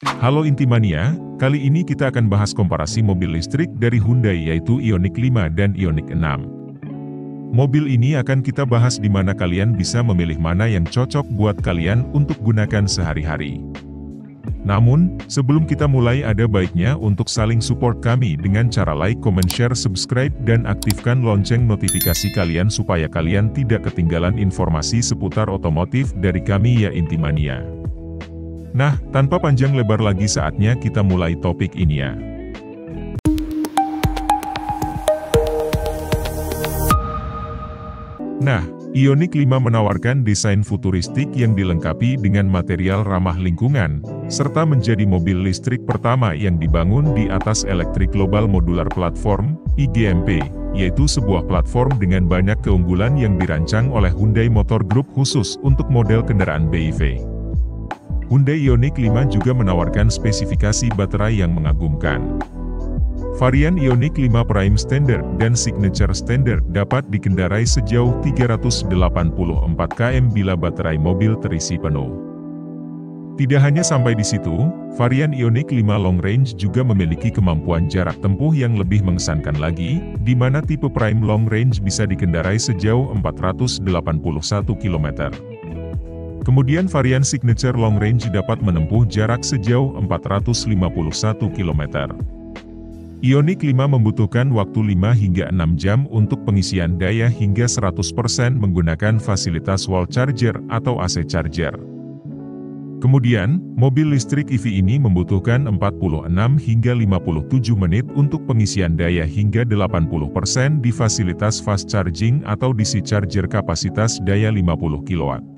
Halo Intimania, kali ini kita akan bahas komparasi mobil listrik dari Hyundai yaitu Ioniq 5 dan Ioniq 6. Mobil ini akan kita bahas di mana kalian bisa memilih mana yang cocok buat kalian untuk gunakan sehari-hari. Namun, sebelum kita mulai ada baiknya untuk saling support kami dengan cara like, comment, share, subscribe, dan aktifkan lonceng notifikasi kalian supaya kalian tidak ketinggalan informasi seputar otomotif dari kami ya Intimania. Nah, tanpa panjang lebar lagi saatnya kita mulai topik ini ya. Nah, Ioniq 5 menawarkan desain futuristik yang dilengkapi dengan material ramah lingkungan, serta menjadi mobil listrik pertama yang dibangun di atas Electric Global Modular Platform, IGMP, yaitu sebuah platform dengan banyak keunggulan yang dirancang oleh Hyundai Motor Group khusus untuk model kendaraan BEV. Hyundai Ioniq 5 juga menawarkan spesifikasi baterai yang mengagumkan. Varian Ioniq 5 Prime Standard dan Signature Standard dapat dikendarai sejauh 384 km bila baterai mobil terisi penuh. Tidak hanya sampai di situ, varian Ioniq 5 Long Range juga memiliki kemampuan jarak tempuh yang lebih mengesankan lagi, di mana tipe Prime Long Range bisa dikendarai sejauh 481 km. Kemudian varian Signature Long Range dapat menempuh jarak sejauh 451 km. Ioniq 5 membutuhkan waktu 5 hingga 6 jam untuk pengisian daya hingga 100% menggunakan fasilitas wall charger atau AC charger. Kemudian, mobil listrik EV ini membutuhkan 46 hingga 57 menit untuk pengisian daya hingga 80% di fasilitas fast charging atau DC charger kapasitas daya 50 kW.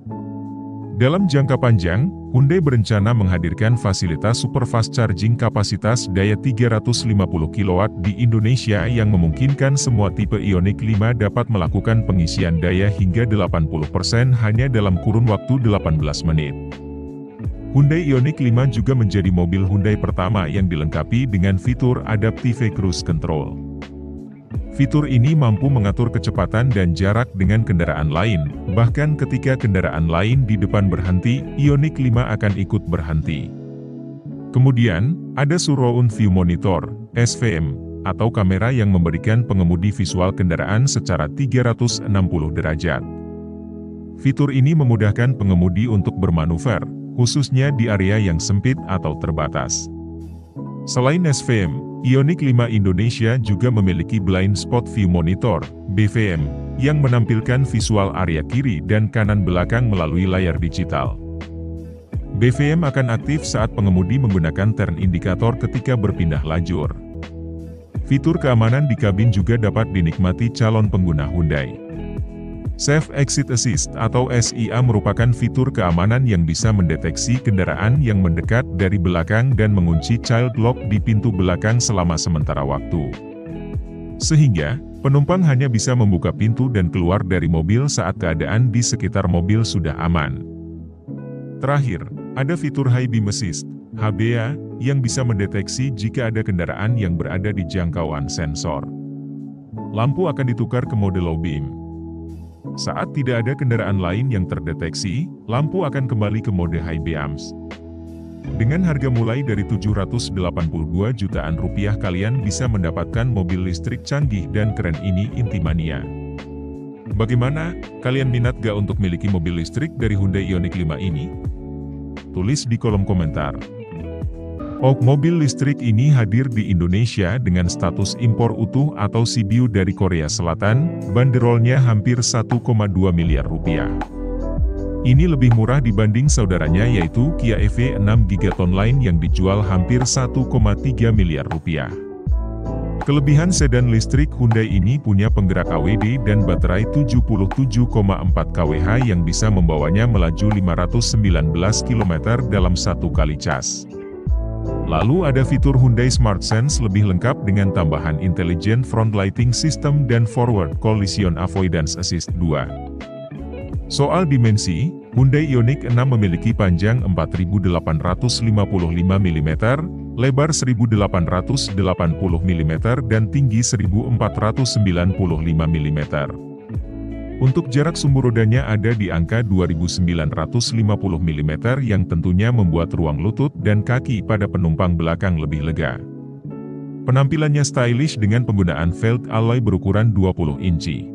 Dalam jangka panjang, Hyundai berencana menghadirkan fasilitas super fast charging kapasitas daya 350 kW di Indonesia yang memungkinkan semua tipe Ioniq 5 dapat melakukan pengisian daya hingga 80% hanya dalam kurun waktu 18 menit. Hyundai Ioniq 5 juga menjadi mobil Hyundai pertama yang dilengkapi dengan fitur Adaptive Cruise Control. Fitur ini mampu mengatur kecepatan dan jarak dengan kendaraan lain, bahkan ketika kendaraan lain di depan berhenti, Ioniq 5 akan ikut berhenti. Kemudian, ada Surround View Monitor, SVM, atau kamera yang memberikan pengemudi visual kendaraan secara 360 derajat. Fitur ini memudahkan pengemudi untuk bermanuver, khususnya di area yang sempit atau terbatas. Selain SVM, Ioniq 5 Indonesia juga memiliki Blind Spot View Monitor, BVM, yang menampilkan visual area kiri dan kanan belakang melalui layar digital. BVM akan aktif saat pengemudi menggunakan turn indicator ketika berpindah lajur. Fitur keamanan di kabin juga dapat dinikmati calon pengguna Hyundai. Safe Exit Assist atau SIA merupakan fitur keamanan yang bisa mendeteksi kendaraan yang mendekat dari belakang dan mengunci child lock di pintu belakang selama sementara waktu. Sehingga, penumpang hanya bisa membuka pintu dan keluar dari mobil saat keadaan di sekitar mobil sudah aman. Terakhir, ada fitur High Beam Assist, HBA, yang bisa mendeteksi jika ada kendaraan yang berada di jangkauan sensor. Lampu akan ditukar ke mode Low Beam. Saat tidak ada kendaraan lain yang terdeteksi, lampu akan kembali ke mode High Beams. Dengan harga mulai dari 782 jutaan rupiah kalian bisa mendapatkan mobil listrik canggih dan keren ini Intimania. Bagaimana? Kalian minat gak untuk miliki mobil listrik dari Hyundai Ioniq 5 ini? Tulis di kolom komentar. Mobil listrik ini hadir di Indonesia dengan status impor utuh atau CBU dari Korea Selatan, banderolnya hampir 1,2 miliar rupiah. Ini lebih murah dibanding saudaranya yaitu Kia EV6 Gigaton lain yang dijual hampir 1,3 miliar rupiah. Kelebihan sedan listrik Hyundai ini punya penggerak AWD dan baterai 77,4 kWh yang bisa membawanya melaju 519 km dalam satu kali cas. Lalu ada fitur Hyundai Smart Sense lebih lengkap dengan tambahan Intelligent Front Lighting System dan Forward Collision Avoidance Assist 2. Soal dimensi, Hyundai Ioniq 6 memiliki panjang 4.855 mm, lebar 1.880 mm dan tinggi 1.495 mm. Untuk jarak sumbu rodanya ada di angka 2950 mm yang tentunya membuat ruang lutut dan kaki pada penumpang belakang lebih lega. Penampilannya stylish dengan penggunaan velg alloy berukuran 20 inci.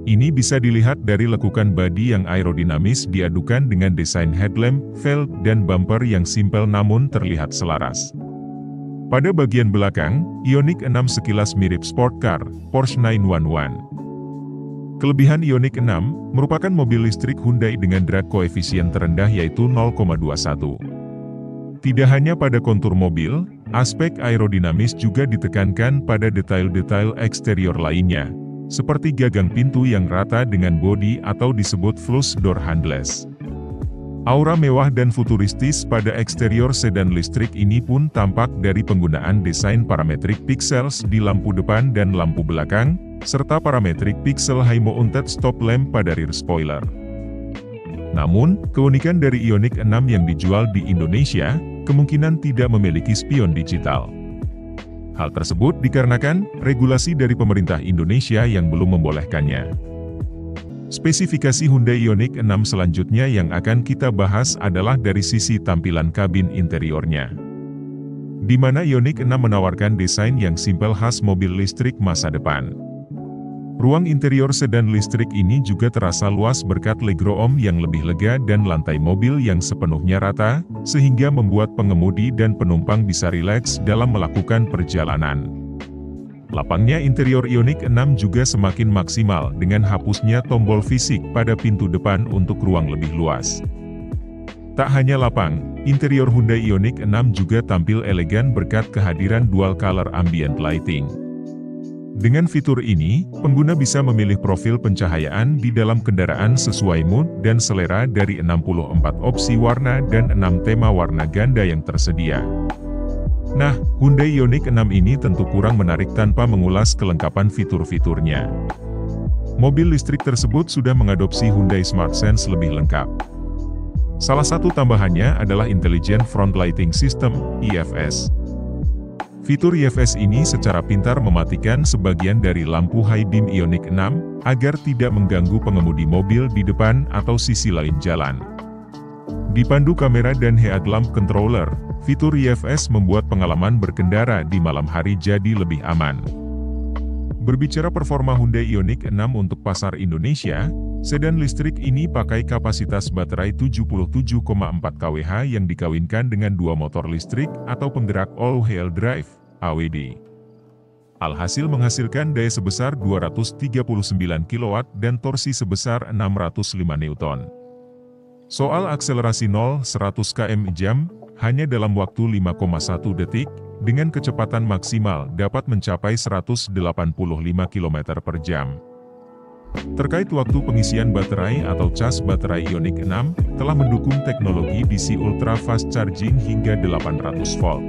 Ini bisa dilihat dari lekukan bodi yang aerodinamis diadukan dengan desain headlamp, velg, dan bumper yang simpel namun terlihat selaras. Pada bagian belakang, Ioniq 6 sekilas mirip sport car, Porsche 911. Kelebihan Ioniq 6, merupakan mobil listrik Hyundai dengan drag koefisien terendah yaitu 0,21. Tidak hanya pada kontur mobil, aspek aerodinamis juga ditekankan pada detail-detail eksterior lainnya, seperti gagang pintu yang rata dengan bodi atau disebut flush door handles. Aura mewah dan futuristis pada eksterior sedan listrik ini pun tampak dari penggunaan desain parametric pixels di lampu depan dan lampu belakang, serta parametric pixel high-mounted stop lamp pada rear spoiler. Namun, keunikan dari Ioniq 6 yang dijual di Indonesia, kemungkinan tidak memiliki spion digital. Hal tersebut dikarenakan regulasi dari pemerintah Indonesia yang belum membolehkannya. Spesifikasi Hyundai Ioniq 6 selanjutnya yang akan kita bahas adalah dari sisi tampilan kabin interiornya. Di mana Ioniq 6 menawarkan desain yang simpel khas mobil listrik masa depan. Ruang interior sedan listrik ini juga terasa luas berkat legroom yang lebih lega dan lantai mobil yang sepenuhnya rata, sehingga membuat pengemudi dan penumpang bisa rileks dalam melakukan perjalanan. Lapangnya interior Ioniq 6 juga semakin maksimal dengan hapusnya tombol fisik pada pintu depan untuk ruang lebih luas. Tak hanya lapang, interior Hyundai Ioniq 6 juga tampil elegan berkat kehadiran dual color ambient lighting. Dengan fitur ini, pengguna bisa memilih profil pencahayaan di dalam kendaraan sesuai mood dan selera dari 64 opsi warna dan 6 tema warna ganda yang tersedia. Nah, Hyundai Ioniq 6 ini tentu kurang menarik tanpa mengulas kelengkapan fitur-fiturnya. Mobil listrik tersebut sudah mengadopsi Hyundai Smart Sense lebih lengkap. Salah satu tambahannya adalah Intelligent Front Lighting System, IFS. Fitur IFS ini secara pintar mematikan sebagian dari lampu high beam Ioniq 6, agar tidak mengganggu pengemudi mobil di depan atau sisi lain jalan. Dipandu kamera dan head lamp controller, fitur IFS membuat pengalaman berkendara di malam hari jadi lebih aman. Berbicara performa Hyundai Ioniq 6 untuk pasar Indonesia, sedan listrik ini pakai kapasitas baterai 77,4 kWh yang dikawinkan dengan dua motor listrik atau penggerak all-wheel drive, AWD. Alhasil menghasilkan daya sebesar 239 kW dan torsi sebesar 605 Newton. Soal akselerasi 0-100 km/jam, hanya dalam waktu 5,1 detik, dengan kecepatan maksimal dapat mencapai 185 km per jam. Terkait waktu pengisian baterai atau cas baterai Ioniq 6, telah mendukung teknologi DC Ultra Fast Charging hingga 800 volt.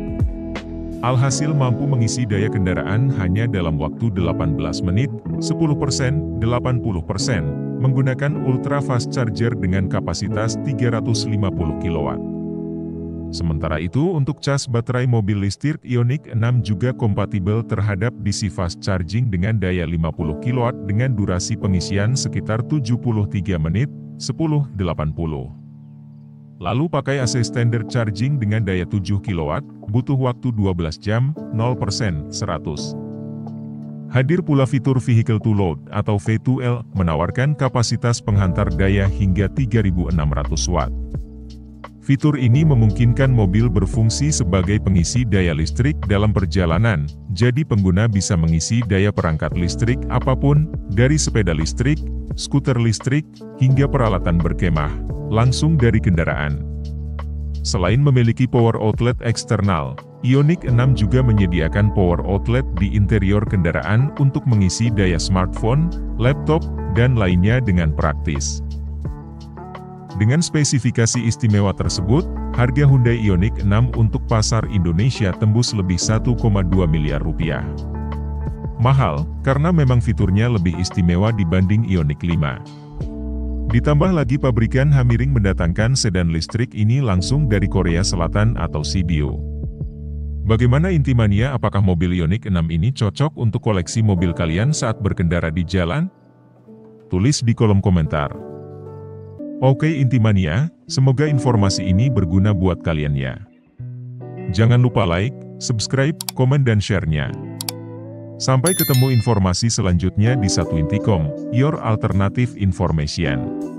Alhasil mampu mengisi daya kendaraan hanya dalam waktu 18 menit, 10%, 80%, menggunakan Ultra Fast Charger dengan kapasitas 350 kW. Sementara itu untuk cas baterai mobil listrik Ioniq 6 juga kompatibel terhadap DC Fast Charging dengan daya 50 kW dengan durasi pengisian sekitar 73 menit, 10-80. Lalu pakai AC Standard Charging dengan daya 7 kW, butuh waktu 12 jam, 0%, 100. Hadir pula fitur Vehicle to Load atau V2L, menawarkan kapasitas penghantar daya hingga 3.600 watt. Fitur ini memungkinkan mobil berfungsi sebagai pengisi daya listrik dalam perjalanan, jadi pengguna bisa mengisi daya perangkat listrik apapun, dari sepeda listrik, skuter listrik, hingga peralatan berkemah, langsung dari kendaraan. Selain memiliki power outlet eksternal, Ioniq 6 juga menyediakan power outlet di interior kendaraan untuk mengisi daya smartphone, laptop, dan lainnya dengan praktis. Dengan spesifikasi istimewa tersebut, harga Hyundai Ioniq 6 untuk pasar Indonesia tembus lebih 1,2 miliar rupiah. Mahal, karena memang fiturnya lebih istimewa dibanding Ioniq 5. Ditambah lagi pabrikan Hamiring mendatangkan sedan listrik ini langsung dari Korea Selatan atau CBU. Bagaimana intimannya, apakah mobil Ioniq 6 ini cocok untuk koleksi mobil kalian saat berkendara di jalan? tulis di kolom komentar. Oke Intimania, semoga informasi ini berguna buat kalian ya. Jangan lupa like, subscribe, komen dan share-nya. Sampai ketemu informasi selanjutnya di Satu Intikom, your alternative information.